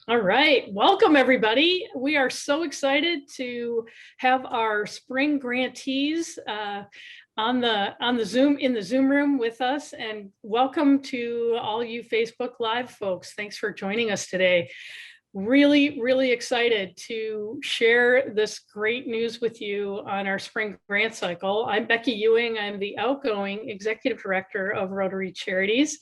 All right, welcome everybody. We are so excited to have our spring grantees on the Zoom room with us, and welcome to all you Facebook Live folks. Thanks for joining us today. Really excited to share this great news with you on our spring grant cycle. I'm Becky Ewing. I'm the outgoing executive director of Rotary Charities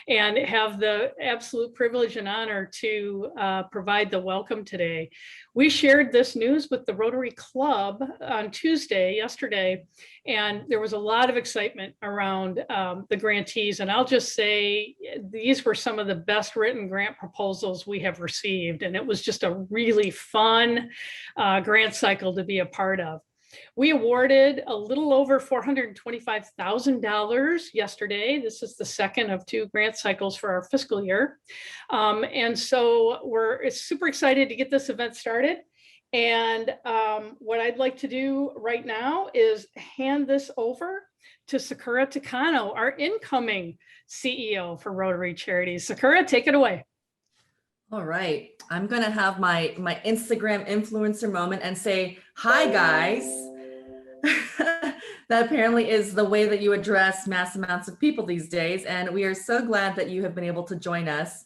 and have the absolute privilege and honor to provide the welcome today. We shared this news with the Rotary Club on yesterday, and there was a lot of excitement around the grantees. And I'll just say, these were some of the best written grant proposals we have received. And it was just a really fun grant cycle to be a part of. We awarded a little over $425,000 yesterday. This is the second of 2 grant cycles for our fiscal year. And so we're super excited to get this event started. And what I'd like to do right now is hand this over to Sakura Takano, our incoming CEO for Rotary Charities. Sakura, take it away. All right, I'm gonna have my Instagram influencer moment and say, hi guys. That apparently is the way that you address mass amounts of people these days. And we are so glad that you have been able to join us.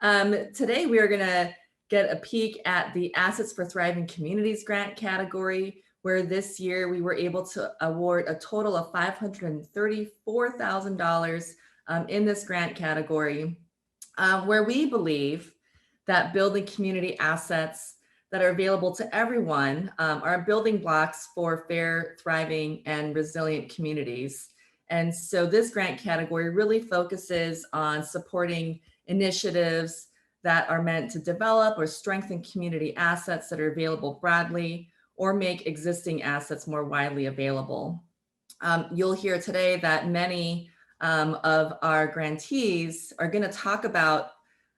Today, we are gonna get a peek at the Assets for Thriving Communities grant category, where this year we were able to award a total of $534,000 in this grant category, where we believe that building community assets that are available to everyone are building blocks for fair, thriving, and resilient communities. And so this grant category really focuses on supporting initiatives that are meant to develop or strengthen community assets that are available broadly or make existing assets more widely available. You'll hear today that many of our grantees are going to talk about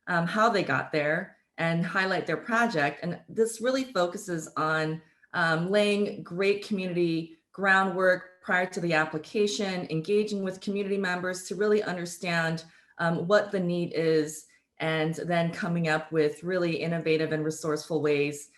how they got there and highlight their project. And this really focuses on laying great community groundwork prior to the application, engaging with community members to really understand what the need is, and then coming up with really innovative and resourceful ways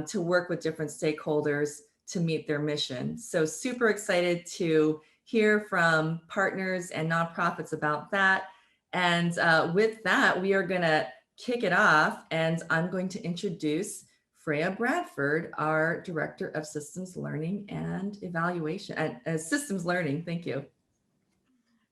to work with different stakeholders to meet their mission. So super excited to hear from partners and nonprofits about that. And with that, we are gonna kick it off, and I'm going to introduce Freya Bradford, our Director of Systems Learning and Evaluation, Systems Learning. Thank you.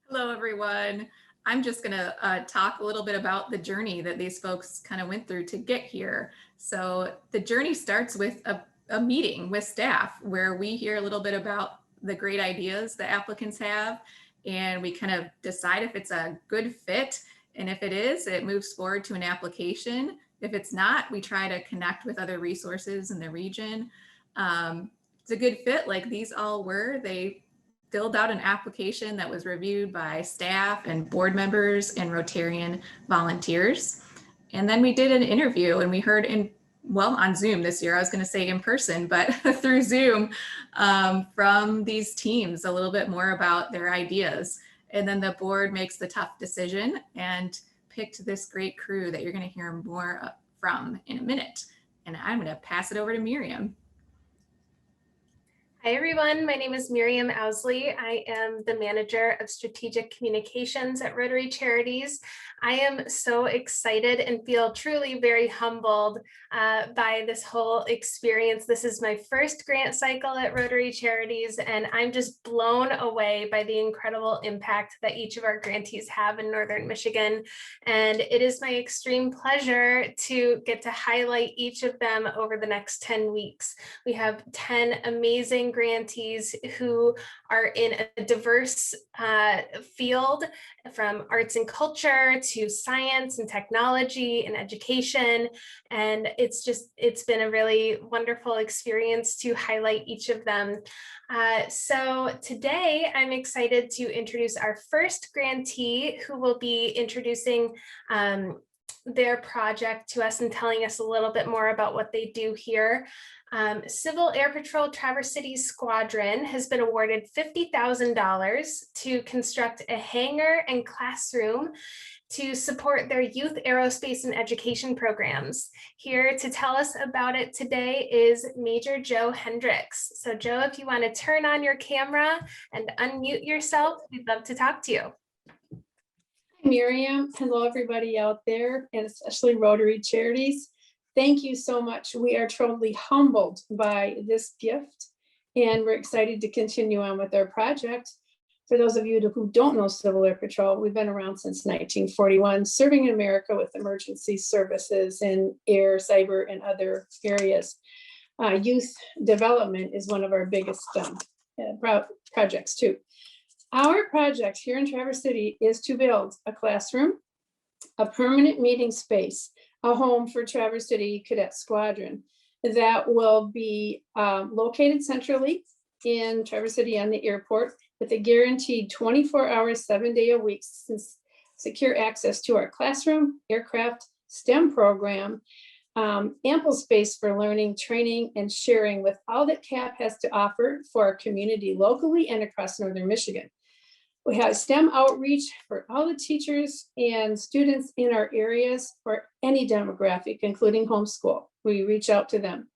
Hello, everyone. I'm just gonna talk a little bit about the journey that these folks kind of went through to get here. So the journey starts with a meeting with staff where we hear a little bit about the great ideas the applicants have, and we kind of decide if it's a good fit. And if it is, it moves forward to an application. If it's not, we try to connect with other resources in the region. It's a good fit, like these all were. They filled out an application that was reviewed by staff and board members and Rotarian volunteers. And then we did an interview, and we heard on Zoom this year, I was gonna say in person, but through Zoom, from these teams a little bit more about their ideas. And then the board makes the tough decision and picked this great crew that you're going to hear more from in a minute. And I'm going to pass it over to Miriam. Hi, everyone. My name is Miriam Owsley. I am the Manager of Strategic Communications at Rotary Charities. I am so excited and feel truly very humbled by this whole experience. This is my first grant cycle at Rotary Charities, and I'm just blown away by the incredible impact that each of our grantees have in Northern Michigan. And it is my extreme pleasure to get to highlight each of them over the next 10 weeks. We have 10 amazing grantees who are in a diverse field, from arts and culture to science and technology and education. And it's been a really wonderful experience to highlight each of them. So today I'm excited to introduce our first grantee, who will be introducing their project to us and telling us a little bit more about what they do here. Civil Air Patrol Traverse City Squadron has been awarded $50,000 to construct a hangar and classroom to support their youth aerospace and education programs. Here to tell us about it today is Major Joe Hendricks. So Joe, if you want to turn on your camera and unmute yourself, we'd love to talk to you. Miriam, hello everybody out there, and especially Rotary Charities. Thank you so much. We are totally humbled by this gift, and we're excited to continue on with our project. For those of you who don't know Civil Air Patrol, we've been around since 1941, serving in America with emergency services in air, cyber, and other areas. Youth development is one of our biggest projects too. Our project here in Traverse City is to build a classroom, a permanent meeting space, a home for Traverse City Cadet Squadron that will be located centrally in Traverse City on the airport, with a guaranteed 24 hours, 7-day a week, secure access to our classroom, aircraft, STEM program, ample space for learning, training, and sharing with all that CAP has to offer for our community locally and across Northern Michigan. We have STEM outreach for all the teachers and students in our areas for any demographic, including homeschool. We reach out to them.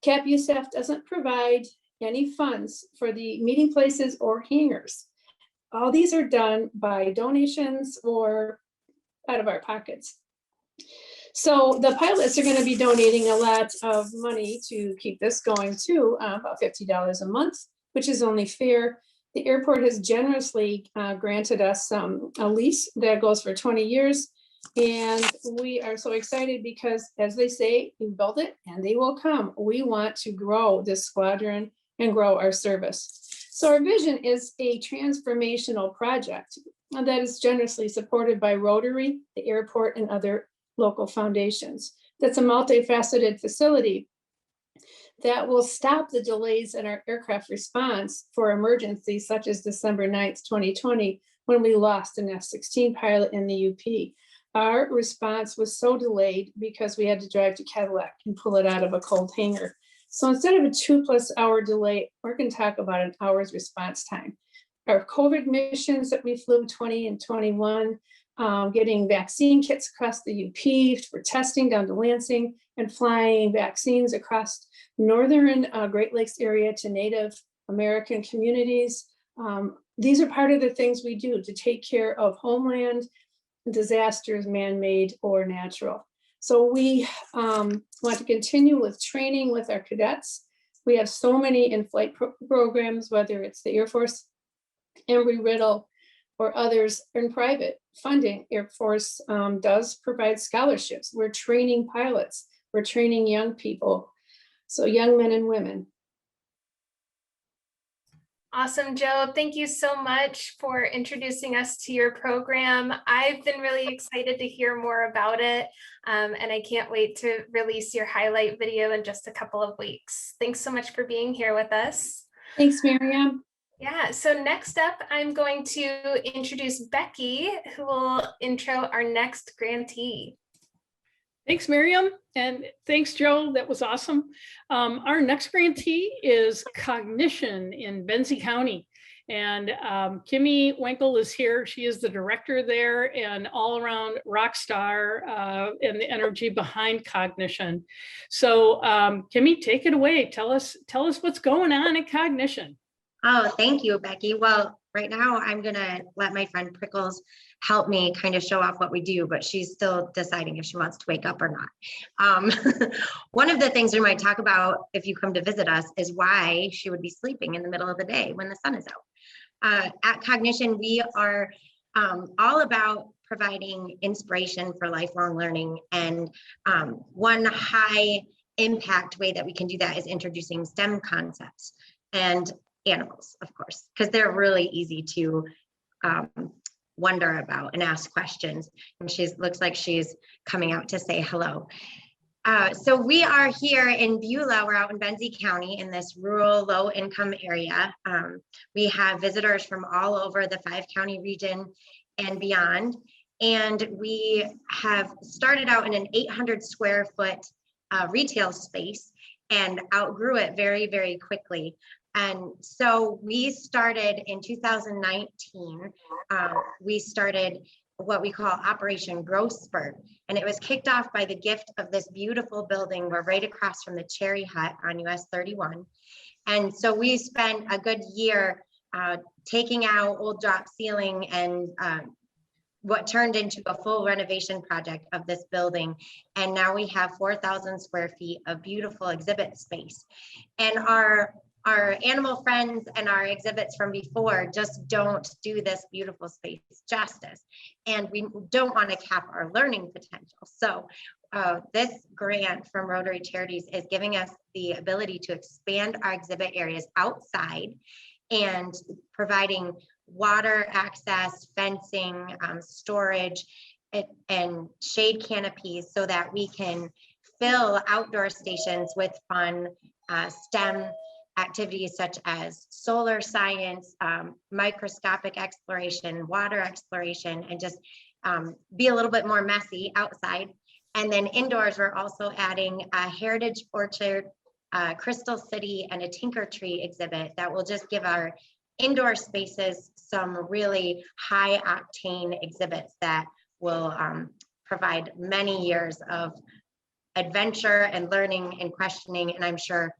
CAP USAF doesn't provide any funds for the meeting places or hangars. All these are done by donations or out of our pockets. So the pilots are going to be donating a lot of money to keep this going too, about $50 a month, which is only fair. The airport has generously granted us a lease that goes for 20 years. And we are so excited because, as they say, you build it and they will come. We want to grow this squadron and grow our service. So our vision is a transformational project that is generously supported by Rotary, the airport, and other local foundations. That's a multifaceted facility that will stop the delays in our aircraft response for emergencies such as December 9th, 2020, when we lost an F-16 pilot in the UP. Our response was so delayed because we had to drive to Cadillac and pull it out of a cold hangar. So instead of a 2+ hour delay, we're going to talk about an hour's response time. Our COVID missions that we flew 20 and 21, getting vaccine kits across the UP for testing down to Lansing, and flying vaccines across northern Great Lakes area to Native American communities. These are part of the things we do to take care of homeland disasters, man-made or natural. So we want to continue with training with our cadets. We have so many in-flight programs, whether it's the Air Force, Embry-Riddle, or others in private funding. Air Force does provide scholarships. We're training pilots. We're training young people, so young men and women. Awesome, Joe. Thank you so much for introducing us to your program. I've been really excited to hear more about it, and I can't wait to release your highlight video in just a couple of weeks. Thanks so much for being here with us. Thanks, Miriam. Yeah, so next up, I'm going to introduce Becky, who will intro our next grantee. Thanks, Miriam, and thanks, Joe. That was awesome. Our next grantee is Cognition in Benze County, and Kimmy Wenkel is here. She is the director there and all-around rock star and the energy behind Cognition. So, Kimmy, take it away. Tell us what's going on at Cognition. Oh, thank you, Becky. Well, right now I'm gonna let my friend Prickles help me kind of show off what we do, but she's still deciding if she wants to wake up or not. One of the things we might talk about if you come to visit us is why she would be sleeping in the middle of the day when the sun is out. At Cognition, we are all about providing inspiration for lifelong learning, and one high impact way that we can do that is introducing STEM concepts and animals, of course, because they're really easy to wonder about and ask questions. And she looks like she's coming out to say hello. So we are here in Beulah. We're out in Benze County in this rural, low-income area. We have visitors from all over the 5-county region and beyond. And we have started out in an 800 square foot retail space and outgrew it very, very quickly. And so we started in 2019, we started what we call Operation Growth Spurt. And it was kicked off by the gift of this beautiful building. We're right across from the Cherry Hut on US 31. And so we spent a good year taking out old drop ceiling and what turned into a full renovation project of this building. And now we have 4,000 square feet of beautiful exhibit space. And our animal friends and our exhibits from before just don't do this beautiful space justice. And we don't want to cap our learning potential. So this grant from Rotary Charities is giving us the ability to expand our exhibit areas outside and providing water access, fencing, storage, and shade canopies so that we can fill outdoor stations with fun STEM activities such as solar science, microscopic exploration, water exploration, and just be a little bit more messy outside. And then indoors, we're also adding a heritage orchard, Crystal City, and a Tinker Tree exhibit that will just give our indoor spaces some really high octane exhibits that will provide many years of adventure and learning and questioning, and I'm sure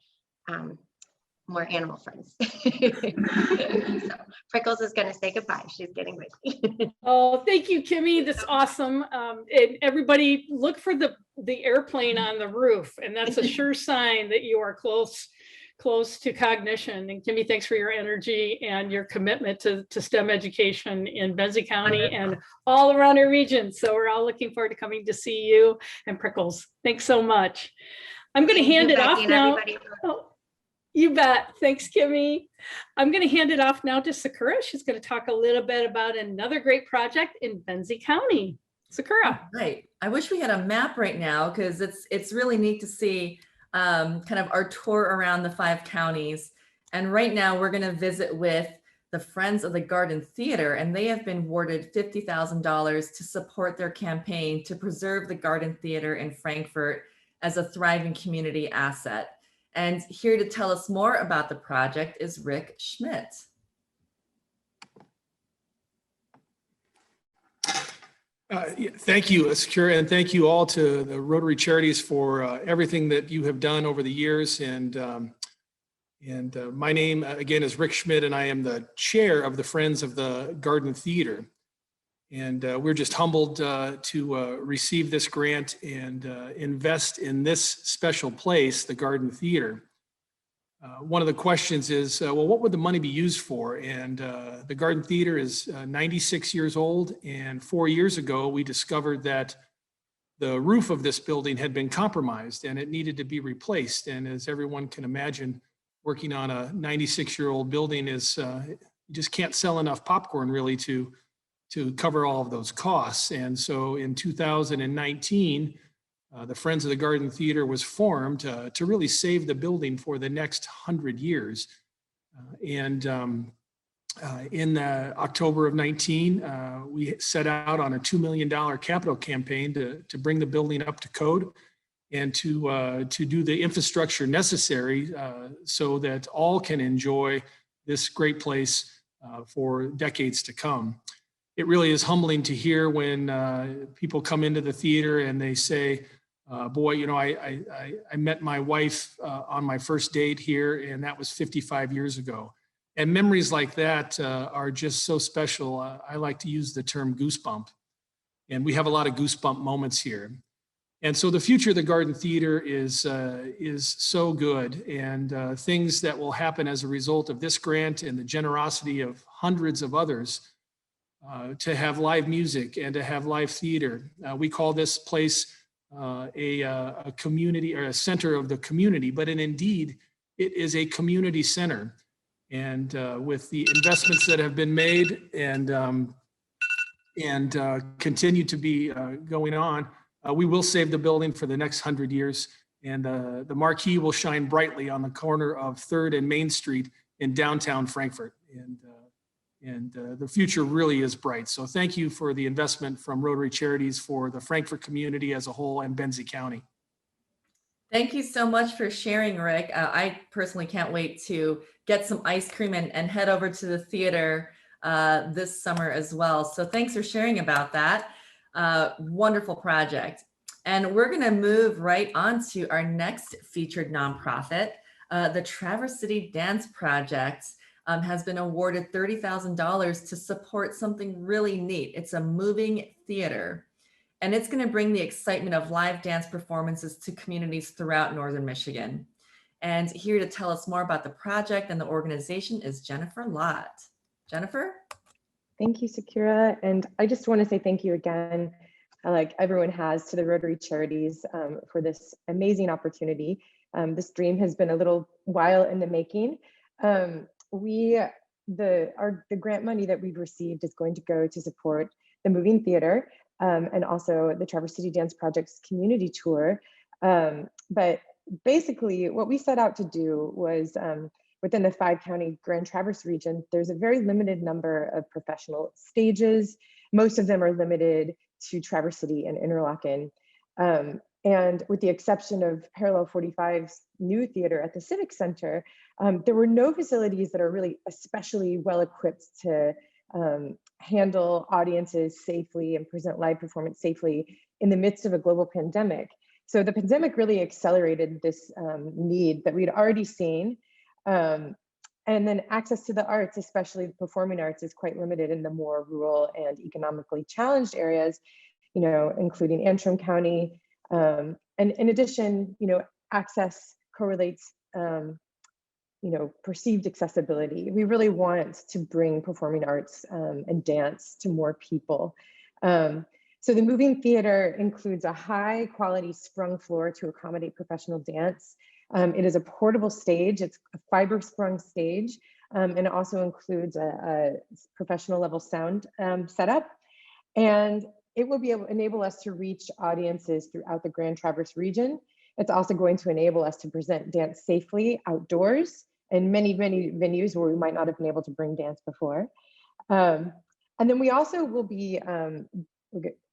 more animal friends. So Prickles is going to say goodbye. She's getting ready. Oh, thank you, Kimmy. That's awesome. And everybody look for the airplane on the roof, and that's a sure sign that you are close to cognition. And Kimmy, thanks for your energy and your commitment to STEM education in Benze County and all around our region. So we're all looking forward to coming to see you and Prickles. Thanks so much. I'm going to hand it off now. Oh, you bet. Thanks, Kimmy. I'm going to hand it off now to Sakura. She's going to talk a little bit about another great project in Benze County. Sakura. Right. I wish we had a map right now because it's really neat to see kind of our tour around the 5 counties. And right now we're going to visit with the Friends of the Garden Theater, and they have been awarded $50,000 to support their campaign to preserve the Garden Theater in Frankfort as a thriving community asset. And here to tell us more about the project is Rick Schmidt. Thank you, Sakura, and thank you all to the Rotary Charities for everything that you have done over the years. And my name, again, is Rick Schmidt, and I am the chair of the Friends of the Garden Theater. And we're just humbled to receive this grant and invest in this special place, the Garden Theater. One of the questions is, well, what would the money be used for? And the Garden Theater is 96 years old. And 4 years ago, we discovered that the roof of this building had been compromised and it needed to be replaced. And as everyone can imagine, working on a 96-year-old building is, you just can't sell enough popcorn really to cover all of those costs. And so in 2019, the Friends of the Garden Theater was formed to really save the building for the next 100 years. In October of 19, we set out on a $2 million capital campaign to bring the building up to code and to do the infrastructure necessary so that all can enjoy this great place for decades to come. It really is humbling to hear when people come into the theater and they say, boy, you know, I met my wife on my first date here, and that was 55 years ago. And memories like that are just so special. I like to use the term goosebump. And we have a lot of goosebump moments here. And so the future of the Garden Theater is so good, and things that will happen as a result of this grant and the generosity of hundreds of others to have live music and to have live theater. We call this place a community or a center of the community, but indeed it is a community center. And with the investments that have been made and continue to be going on, we will save the building for the next 100 years. And the marquee will shine brightly on the corner of 3rd and Main Street in downtown Frankfort. And the future really is bright. So thank you for the investment from Rotary Charities for the Frankfort community as a whole and Benze County. Thank you so much for sharing, Rick. I personally can't wait to get some ice cream and head over to the theater this summer as well. So thanks for sharing about that. Wonderful project. And we're going to move right on to our next featured nonprofit. The Traverse City Dance Project has been awarded $30,000 to support something really neat. It's a moving theater, and it's going to bring the excitement of live dance performances to communities throughout Northern Michigan. And here to tell us more about the project and the organization is Jennifer Lott. Jennifer? Thank you, Sakura. And I just want to say thank you again, like everyone has, to the Rotary Charities for this amazing opportunity. This dream has been a little while in the making. The grant money that we've received is going to go to support the moving theater and also the Traverse City Dance Project's community tour. But basically what we set out to do was within the 5-county Grand Traverse region, there's a very limited number of professional stages. Most of them are limited to Traverse City and Interlochen. And with the exception of Parallel 45's new theater at the Civic Center, there were no facilities that are really especially well equipped to handle audiences safely and present live performance safely in the midst of a global pandemic. So the pandemic really accelerated this need that we'd already seen. And then access to the arts, especially the performing arts, is quite limited in the more rural and economically challenged areas, you know, including Antrim County. And in addition, you know, access correlates, you know, perceived accessibility. We really want to bring performing arts and dance to more people. So the moving theater includes a high quality sprung floor to accommodate professional dance. It is a portable stage. It's a fiber sprung stage. And it also includes a professional level sound setup. And it will be able to enable us to reach audiences throughout the Grand Traverse region. It's also going to enable us to present dance safely outdoors in many, many venues where we might not have been able to bring dance before. And then we also will be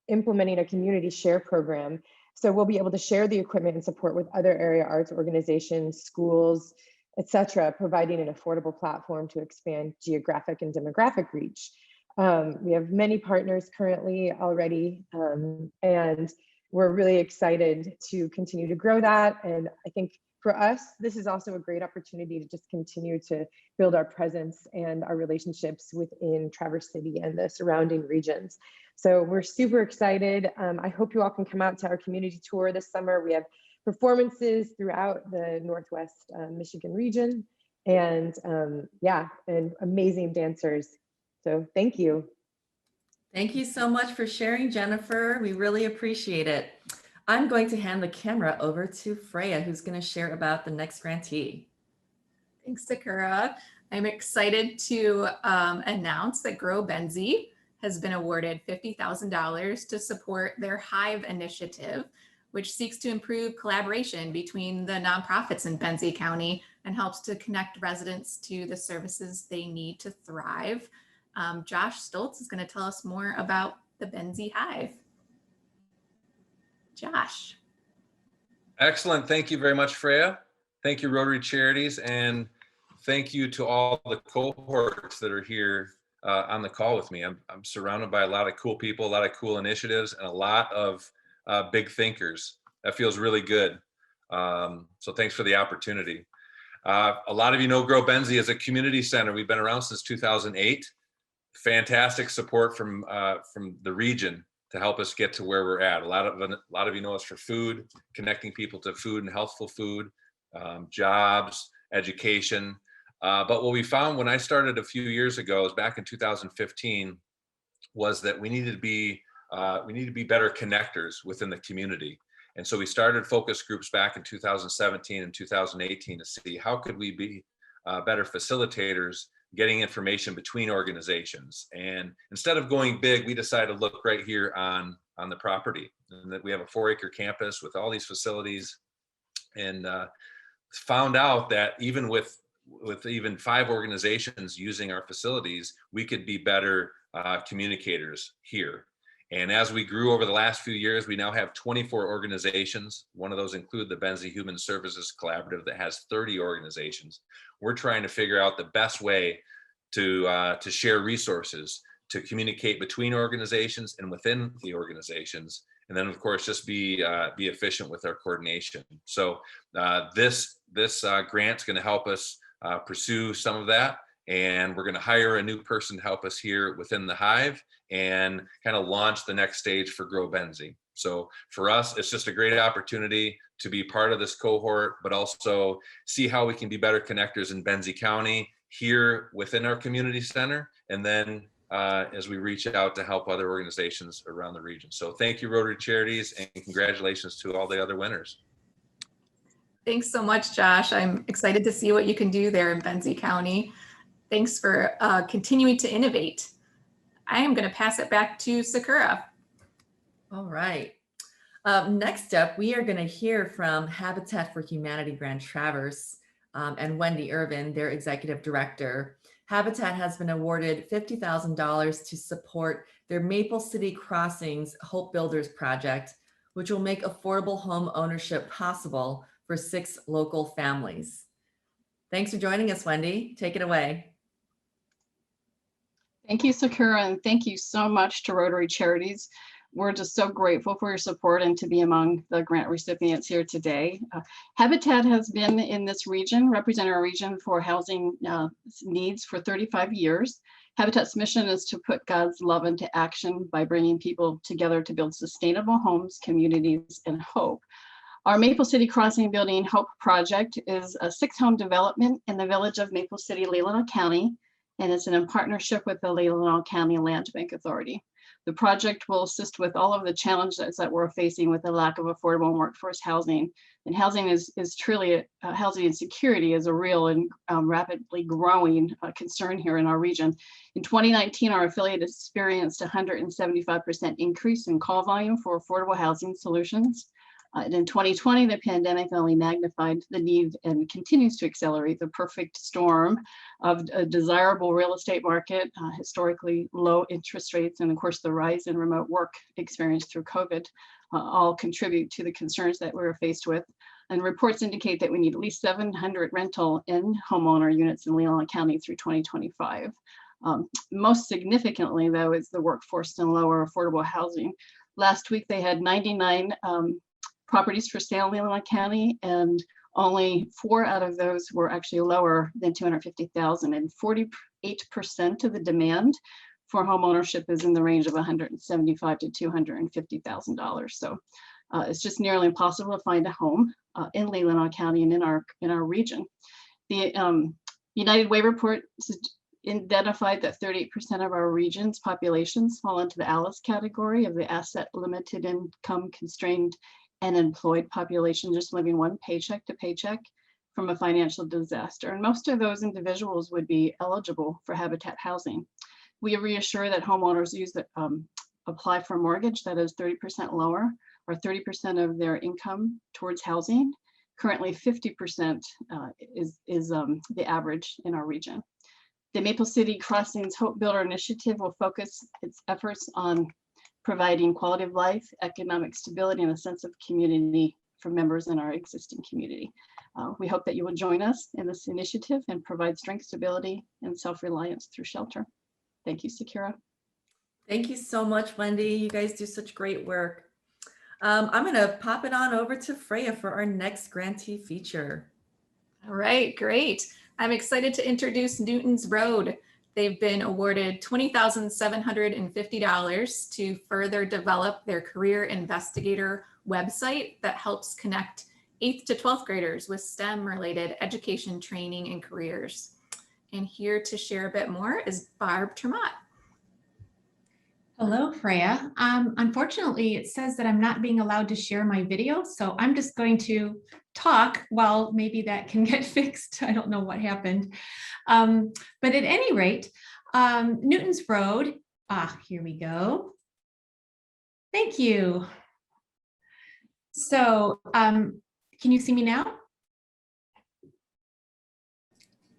implementing a community share program. So we'll be able to share the equipment and support with other area arts organizations, schools, et cetera, providing an affordable platform to expand geographic and demographic reach. We have many partners currently already, and we're really excited to continue to grow that. And I think for us, this is also a great opportunity to just continue to build our presence and our relationships within Traverse City and the surrounding regions. So we're super excited. I hope you all can come out to our community tour this summer. We have performances throughout the Northwest Michigan region, and yeah, and amazing dancers. So thank you. Thank you so much for sharing, Jennifer. We really appreciate it. I'm going to hand the camera over to Freya, who's going to share about the next grantee. Thanks, Sakura. I'm excited to announce that Grow Benze has been awarded $50,000 to support their Hive initiative, which seeks to improve collaboration between the nonprofits in Benze County and helps to connect residents to the services they need to thrive. Josh Stoltz is going to tell us more about the Benze Hive. Josh. Excellent. Thank you very much, Freya. Thank you, Rotary Charities, and thank you to all the cohorts that are here on the call with me. I'm surrounded by a lot of cool people, a lot of cool initiatives, and a lot of big thinkers. That feels really good. So thanks for the opportunity. A lot of you know Grow Benze as a community center. We've been around since 2008. Fantastic support from the region to help us get to where we're at. A lot of you know us for food, connecting people to food and healthful food, jobs, education. But what we found when I started a few years ago, is back in 2015, was that we needed to be better connectors within the community. And so we started focus groups back in 2017 and 2018 to see how could we be better facilitators, getting information between organizations. And instead of going big, we decided to look right here on the property, and that we have a 4-acre campus with all these facilities, and found out that even with even 5 organizations using our facilities, we could be better communicators here. And as we grew over the last few years, we now have 24 organizations. One of those include the Benze Human Services Collaborative that has 30 organizations. We're trying to figure out the best way to share resources, to communicate between organizations and within the organizations, and then of course just be efficient with our coordination. So this grant's going to help us pursue some of that, and we're going to hire a new person to help us here within the Hive and kind of launch the next stage for Grow Benze. So for us, it's just a great opportunity to be part of this cohort, but also see how we can be better connectors in Benze County here within our community center, and then as we reach out to help other organizations around the region. So thank you, Rotary Charities, and congratulations to all the other winners. Thanks so much, Josh. I'm excited to see what you can do there in Benze County. Thanks for continuing to innovate. I am going to pass it back to Sakura. All right. Next up, we are going to hear from Habitat for Humanity Grand Traverse and Wendy Irvin, their executive director. Habitat has been awarded $50,000 to support their Maple City Crossings Hope Builders project, which will make affordable home ownership possible for 6 local families. Thanks for joining us, Wendy. Take it away. Thank you, Sakura, and thank you so much to Rotary Charities. We're just so grateful for your support and to be among the grant recipients here today. Habitat has been in this region, representing our region for housing needs for 35 years. Habitat's mission is to put God's love into action by bringing people together to build sustainable homes, communities, and hope. Our Maple City Crossing Building Hope project is a 6-home development in the village of Maple City, Leelanau County, and it's in partnership with the Leelanau County Land Bank Authority. The project will assist with all of the challenges that we're facing with the lack of affordable workforce housing. And housing is truly, housing insecurity is a real and rapidly growing concern here in our region. In 2019, our affiliate experienced a 175% increase in call volume for affordable housing solutions. And in 2020, the pandemic only magnified the need and continues to accelerate the perfect storm of a desirable real estate market, historically low interest rates, and of course the rise in remote work experienced through COVID all contribute to the concerns that we're faced with. And reports indicate that we need at least 700 rental and homeowner units in Leelanau County through 2025. Most significantly, though, is the workforce and lower affordable housing. Last week, they had 99 properties for sale in Leelanau County, and only 4 out of those were actually lower than $250,000, and 48% of the demand for home ownership is in the range of $175,000 to $250,000. So it's just nearly impossible to find a home in Leelanau County and in our region. The United Way report identified that 38% of our region's populations fall into the ALICE category of the asset limited income constrained and employed population, just living one paycheck to paycheck from a financial disaster. And most of those individuals would be eligible for Habitat housing. We reassure that homeowners apply for a mortgage that is 30% lower or 30% of their income towards housing. Currently 50% is the average in our region. The Maple City Crossings Hope Builder Initiative will focus its efforts on providing quality of life, economic stability, and a sense of community for members in our existing community. We hope that you will join us in this initiative and provide strength, stability, and self-reliance through shelter. Thank you, Sakura. Thank you so much, Wendy. You guys do such great work. I'm going to pop it on over to Freya for our next grantee feature. All right, great. I'm excited to introduce Newton's Road. They've been awarded $20,750 to further develop their Career Investigator website that helps connect 8th to 12th graders with STEM-related education, training, and careers. And here to share a bit more is Barb Tremont. Hello, Freya. Unfortunately, it says that I'm not being allowed to share my video, so I'm just going to talk. Well, maybe that can get fixed. I don't know what happened. But at any rate, Newton's Road, here we go. Thank you. So can you see me now?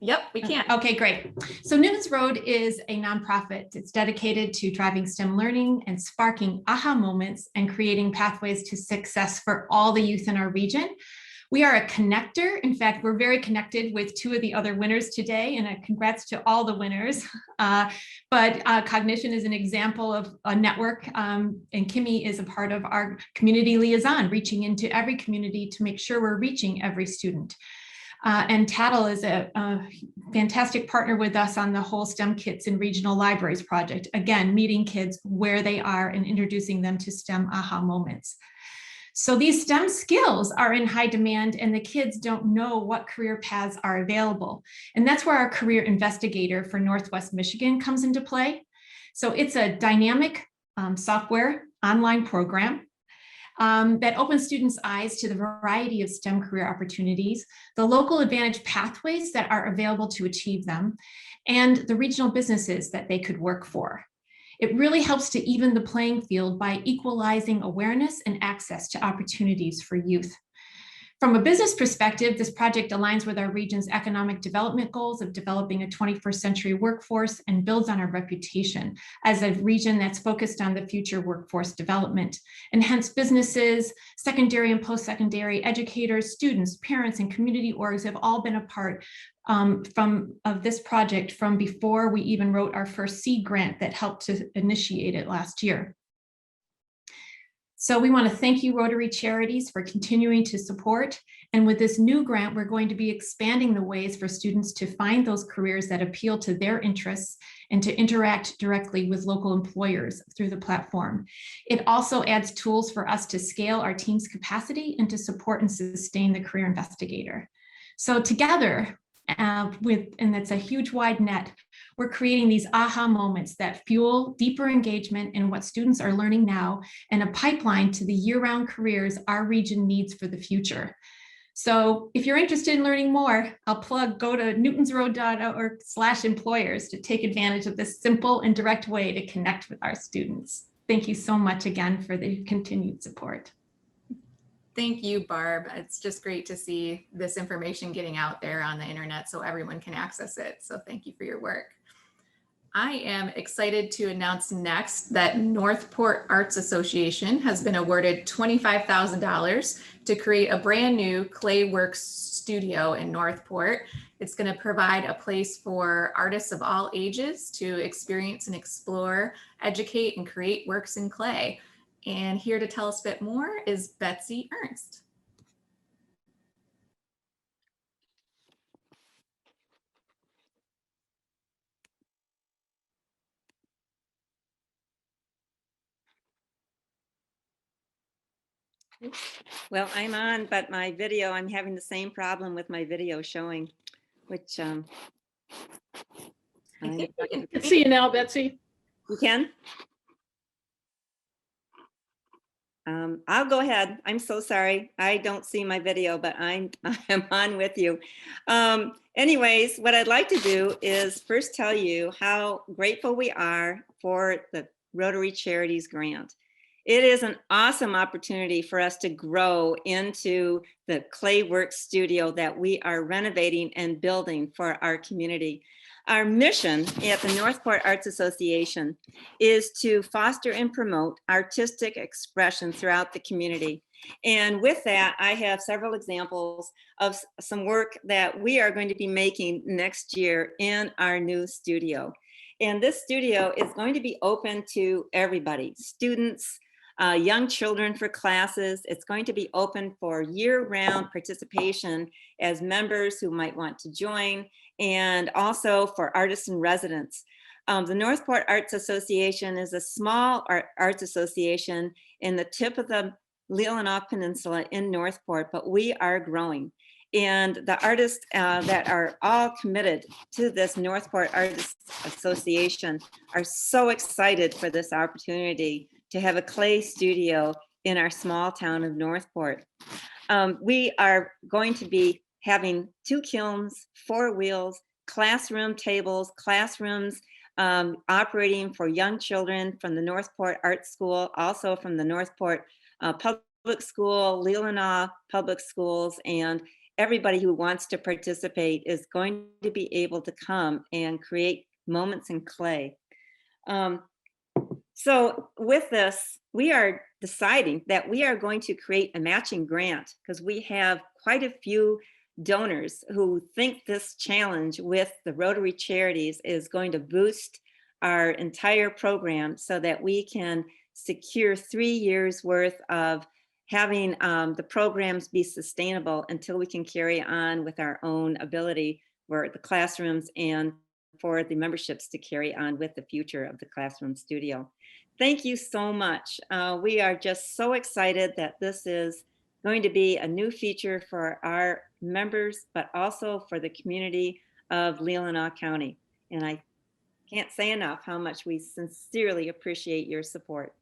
Yep, we can. Okay, great. So Newton's Road is a nonprofit. It's dedicated to driving STEM learning and sparking aha moments and creating pathways to success for all the youth in our region. We are a connector. In fact, we're very connected with two of the other winners today, and congrats to all the winners. But Cognition is an example of a network, and Kimmy is a part of our community liaison, reaching into every community to make sure we're reaching every student. And Tattle is a fantastic partner with us on the whole STEM Kits in Regional Libraries project. Again, meeting kids where they are and introducing them to STEM aha moments. So these STEM skills are in high demand, and the kids don't know what career paths are available. And that's where our Career Investigator for Northwest Michigan comes into play. So it's a dynamic software online program that opens students' eyes to the variety of STEM career opportunities, the local advantage pathways that are available to achieve them, and the regional businesses that they could work for. It really helps to even the playing field by equalizing awareness and access to opportunities for youth. From a business perspective, this project aligns with our region's economic development goals of developing a 21st century workforce and builds on our reputation as a region that's focused on the future workforce development. And hence businesses, secondary and post-secondary educators, students, parents, and community orgs have all been a part of this project from before we even wrote our first seed grant that helped to initiate it last year. So we want to thank you, Rotary Charities, for continuing to support. And with this new grant, we're going to be expanding the ways for students to find those careers that appeal to their interests and to interact directly with local employers through the platform. It also adds tools for us to scale our team's capacity and to support and sustain the Career Investigator. So together, and it's a huge wide net, we're creating these aha moments that fuel deeper engagement in what students are learning now and a pipeline to the year-round careers our region needs for the future. So if you're interested in learning more, I'll plug, go to newtonsroad.org/employers to take advantage of this simple and direct way to connect with our students. Thank you so much again for the continued support. Thank you, Barb. It's just great to see this information getting out there on the internet so everyone can access it. So thank you for your work. I am excited to announce next that Northport Arts Association has been awarded $25,000 to create a brand new clay works studio in Northport. It's going to provide a place for artists of all ages to experience and explore, educate, and create works in clay. And here to tell us a bit more is Betsy Ernst. Well, I'm on, but my video, I'm having the same problem with my video showing, which I can see you now, Betsy. You can? I'll go ahead. I'm so sorry. I don't see my video, but I am on with you. Anyways, what I'd like to do is first tell you how grateful we are for the Rotary Charities grant. It is an awesome opportunity for us to grow into the clay work studio that we are renovating and building for our community. Our mission at the Northport Arts Association is to foster and promote artistic expression throughout the community. And with that, I have several examples of some work that we are going to be making next year in our new studio. And this studio is going to be open to everybody, students, young children for classes. It's going to be open for year-round participation as members who might want to join, and also for artists and residents. The Northport Arts Association is a small arts association in the tip of the Leelanau Peninsula in Northport, but we are growing. And the artists that are all committed to this Northport Arts Association are so excited for this opportunity to have a clay studio in our small town of Northport. We are going to be having 2 kilns, 4 wheels, classroom tables, classrooms operating for young children from the Northport Art School, also from the Northport Public School, Leelanau Public Schools, and everybody who wants to participate is going to be able to come and create moments in clay. So with this, we are deciding that we are going to create a matching grant because we have quite a few donors who think this challenge with the Rotary Charities is going to boost our entire program so that we can secure 3 years worth of having the programs be sustainable until we can carry on with our own ability for the classrooms and for the memberships to carry on with the future of the classroom studio. Thank you so much. We are just so excited that this is going to be a new feature for our members, but also for the community of Leelanau County. And I can't say enough how much we sincerely appreciate your support.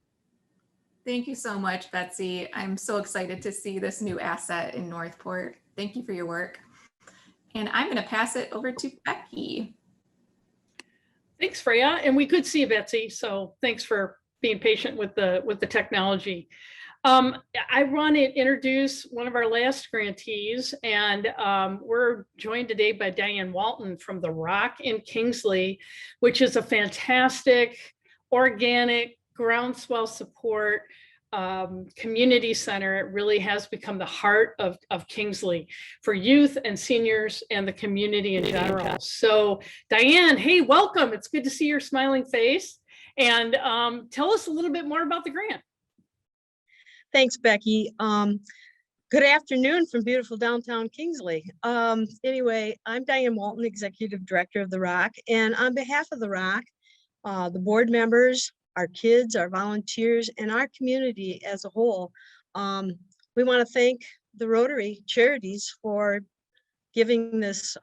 Thank you so much, Betsy. I'm so excited to see this new asset in Northport. Thank you for your work. And I'm going to pass it over to Becky. Thanks, Freya. And we could see Betsy, so thanks for being patient with the technology. I want to introduce one of our last grantees, and we're joined today by Diane Walton from The Rock in Kingsley, which is a fantastic, organic, groundswell support community center. It really has become the heart of Kingsley for youth and seniors and the community in general. So Diane, hey, welcome. It's good to see your smiling face. And tell us a little bit more about the grant. Thanks, Becky. Good afternoon from beautiful downtown Kingsley. Anyway, I'm Diane Walton, Executive Director of The Rock. And on behalf of The Rock, the board members, our kids, our volunteers, and our community as a whole, we want to thank the Rotary Charities for giving this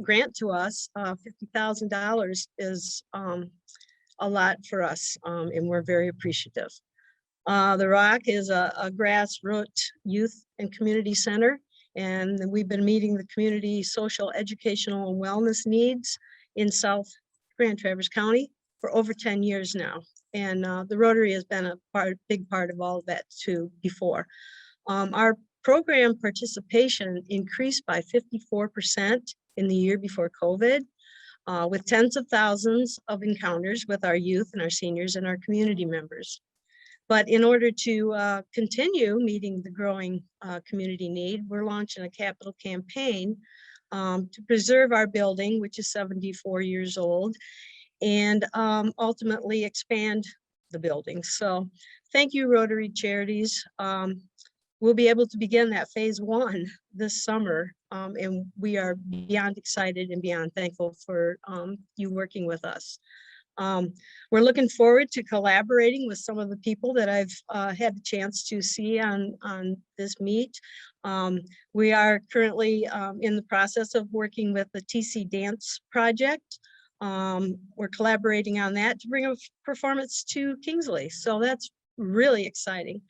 grant to us. $50,000 is a lot for us, and we're very appreciative. The Rock is a grassroots youth and community center, and we've been meeting the community social, educational, and wellness needs in South Grand Traverse County for over 10 years now. And the Rotary has been a big part of all of that too before. Our program participation increased by 54% in the year before COVID, with tens of thousands of encounters with our youth and our seniors and our community members. But in order to continue meeting the growing community need, we're launching a capital campaign to preserve our building, which is 74 years old, and ultimately expand the building. So thank you, Rotary Charities. We'll be able to begin that phase 1 this summer, and we are beyond excited and beyond thankful for you working with us. We're looking forward to collaborating with some of the people that I've had the chance to see on this meet. We are currently in the process of working with the TC Dance Project. We're collaborating on that to bring a performance to Kingsley. So that's really exciting.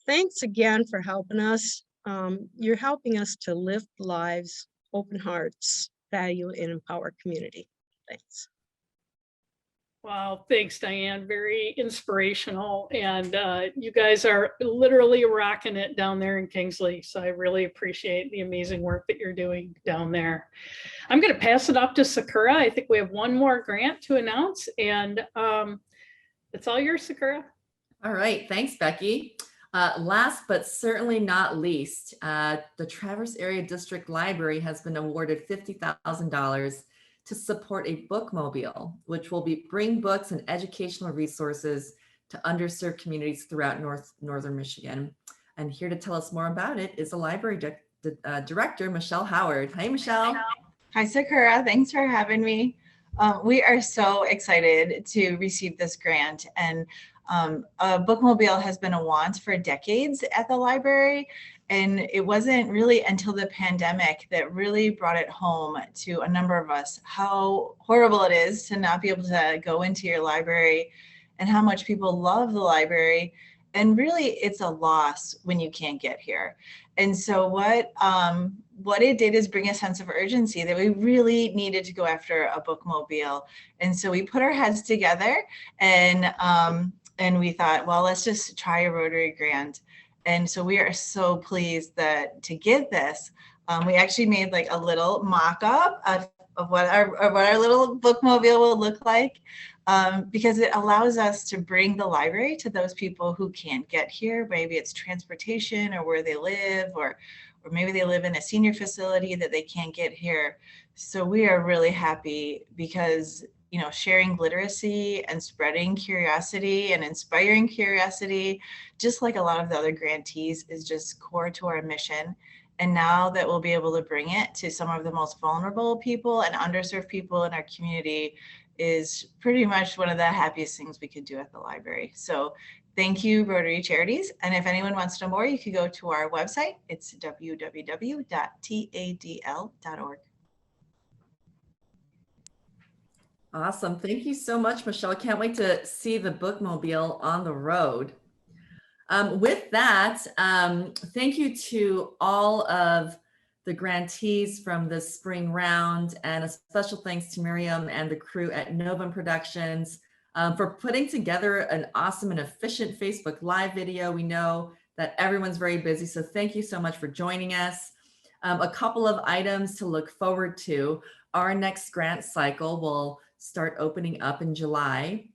Thanks again for helping us. You're helping us to lift lives, open hearts, value, and empower community. Thanks. Wow, thanks, Diane. Very inspirational. And you guys are literally rocking it down there in Kingsley. So I really appreciate the amazing work that you're doing down there. I'm going to pass it off to Sakura. I think we have one more grant to announce, and it's all yours, Sakura. All right, thanks, Becky. Last but certainly not least, the Traverse Area District Library has been awarded $50,000 to support a bookmobile, which will bring books and educational resources to underserved communities throughout northern Michigan. And here to tell us more about it is the library director, Michelle Howard. Hi, Michelle. Hi, Sakura. Thanks for having me. We are so excited to receive this grant, and a bookmobile has been a want for decades at the library. And it wasn't really until the pandemic that really brought it home to a number of us, how horrible it is to not be able to go into your library and how much people love the library. And really, it's a loss when you can't get here. And so what it did is bring a sense of urgency that we really needed to go after a bookmobile. And so we put our heads together and we thought, well, let's just try a Rotary grant. And so we are so pleased that to get this, we actually made like a little mock-up what our little bookmobile will look like, because it allows us to bring the library to those people who can't get here. Maybe it's transportation or where they live, or maybe they live in a senior facility that they can't get here. So we are really happy because, you know, sharing literacy and spreading curiosity and inspiring curiosity, just like a lot of the other grantees, is just core to our mission. And now that we'll be able to bring it to some of the most vulnerable people and underserved people in our community is pretty much one of the happiest things we could do at the library. So thank you, Rotary Charities. And if anyone wants to know more, you can go to our website. It's www.tadl.org. Awesome. Thank you so much, Michelle. Can't wait to see the bookmobile on the road. With that, thank you to all of the grantees from the spring round, and a special thanks to Miriam and the crew at Novum Productions for putting together an awesome and efficient Facebook Live video. We know that everyone's very busy, so thank you so much for joining us. A couple of items to look forward to. Our next grant cycle will start opening up in July,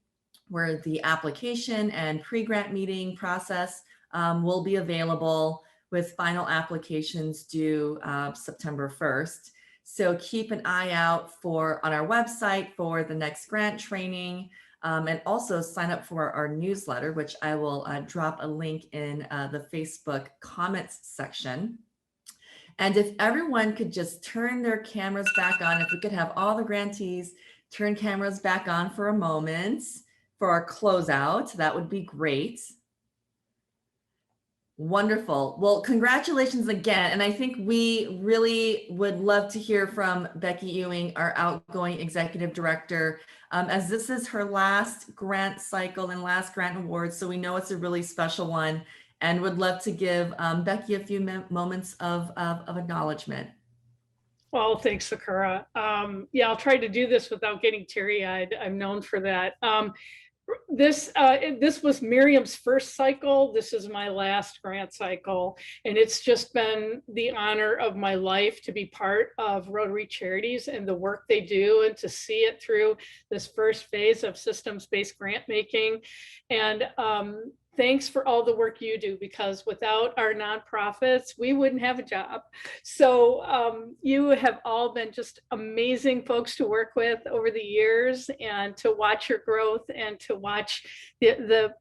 where the application and pre-grant meeting process will be available, with final applications due September 1st. So keep an eye out on our website for the next grant training, and also sign up for our newsletter, which I will drop a link in the Facebook comments section. And if everyone could just turn their cameras back on, if we could have all the grantees turn cameras back on for a moment for our closeout, that would be great. Wonderful. Well, congratulations again. And I think we really would love to hear from Becky Ewing, our outgoing executive director, as this is her last grant cycle and last grant award. So we know it's a really special one, and would love to give Becky a few moments of acknowledgement. Well, thanks, Sakura. Yeah, I'll try to do this without getting teary-eyed. I'm known for that. This was Miriam's first cycle. This is my last grant cycle, and it's just been the honor of my life to be part of Rotary Charities and the work they do, and to see it through this first phase of systems-based grant making. And thanks for all the work you do, because without our nonprofits, we wouldn't have a job. So you have all been just amazing folks to work with over the years, and to watch your growth, and to watch the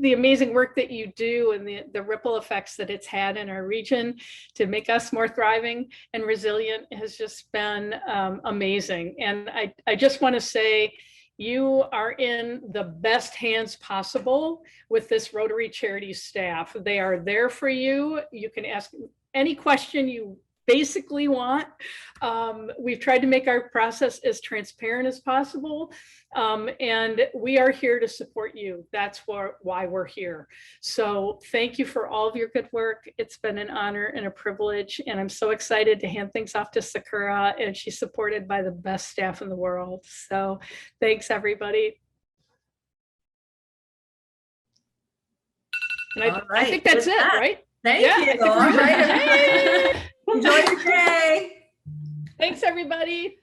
amazing work that you do, and the ripple effects that it's had in our region to make us more thriving and resilient has just been amazing. And I just want to say, you are in the best hands possible with this Rotary Charities staff. They are there for you. You can ask any question you basically want. We've tried to make our process as transparent as possible, and we are here to support you. That's why we're here. So thank you for all of your good work. It's been an honor and a privilege, and I'm so excited to hand things off to Sakura, and she's supported by the best staff in the world. So thanks, everybody. And I think that's it, right? Thank you. All right. Enjoy your day. Thanks, everybody.